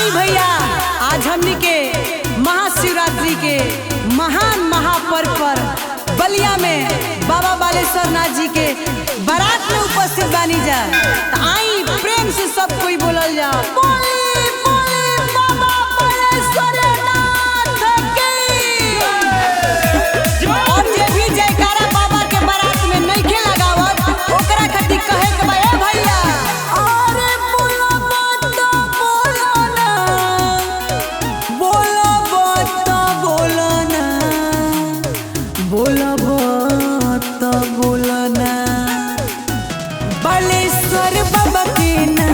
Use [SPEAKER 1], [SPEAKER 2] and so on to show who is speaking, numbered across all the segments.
[SPEAKER 1] आई भैया, आज हमनी के महाशिवरात्रि के महान महापर्व पर बलिया में बाबा बालेश्वर नाथ जी के बारात में उपस्थित बानी जा। आई प्रेम से सब कोई बोलल जा, बोली बोली बाबा बालेश्वर नाथ की। और जे भी जयकारा बाबा के बारात में नइखे लगावत ओकरा खातिर कहे के बा, ए भैया अरे बोलो मत बोलो ना, बोलो मत बोलो ना, बोलो मत बोलो ना, बालेश्वर बाबा के ना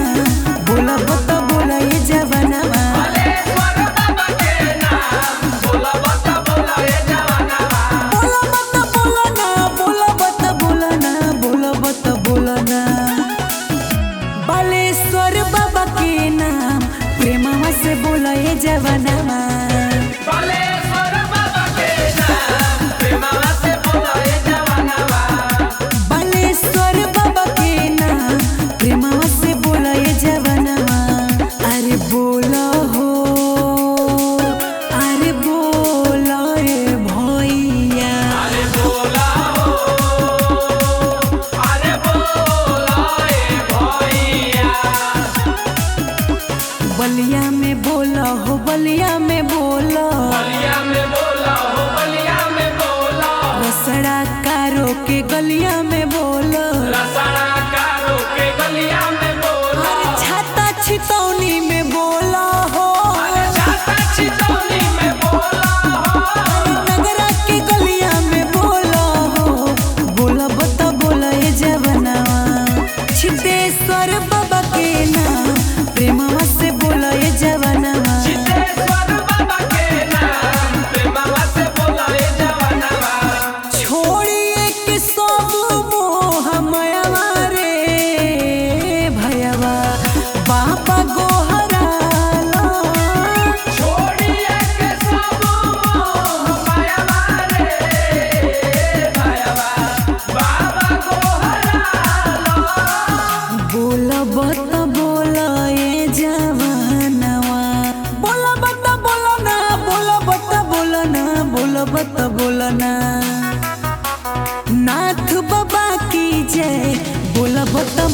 [SPEAKER 1] बोलो मत बोलो ये जवानवा, बालेश्वर बाबा के ना बोलो मत बोलो ये जवानवा, बोलो मत बोलो ना, बोलो मत बोलो ना, बोलो मत बोलो ना, बालेश्वर बाबा के नाम प्रेमवा से बोलो ये जवानवा, बालेश्वर बाबा के नाम प्रेमवा से बोलो ये जवानवा, बालेश्वर बाबा के नाम प्रेमवा से बोलो ये जवानवा। अरे बोलो हो, अरे बोलो ए भैया, अरे बोला हो, अरे बोलो ए भैया, बलिया में बोलो हो, बलिया में बोलो,
[SPEAKER 2] बलिया में बोला हो, बलिया में बोला,
[SPEAKER 1] रसड़ा कारो के गलिया में बोलो,
[SPEAKER 2] रसड़ा कारो के गलिया में बोला,
[SPEAKER 1] अरे छाता छितौनी में बोलो हो,
[SPEAKER 2] अरे छाता छितौनी में बोला हो,
[SPEAKER 1] अरे नगरा के गलिया में बोलो हो, बोलो बता बोलो ये जवनवा, छितेश्वर बाबा के नाम प्रेमवा से बोलो ये जवनवा,
[SPEAKER 2] सिद्धेश्वर बाबा के नाम प्रेमवा से बोला ये जवानवा,
[SPEAKER 1] छोड़िए कि सब मोह मायावा रे भयवा बाबा गोहराला,
[SPEAKER 2] छोड़िए के सब मोह मायावा रे भयवा बाबा को हरालो,
[SPEAKER 1] बोला बता बोला ये जवानवा, बोला बता बोला ना, बोला बता बोला ना, बोला बता बोला ना, नाथ बाबा की जय, बोला बता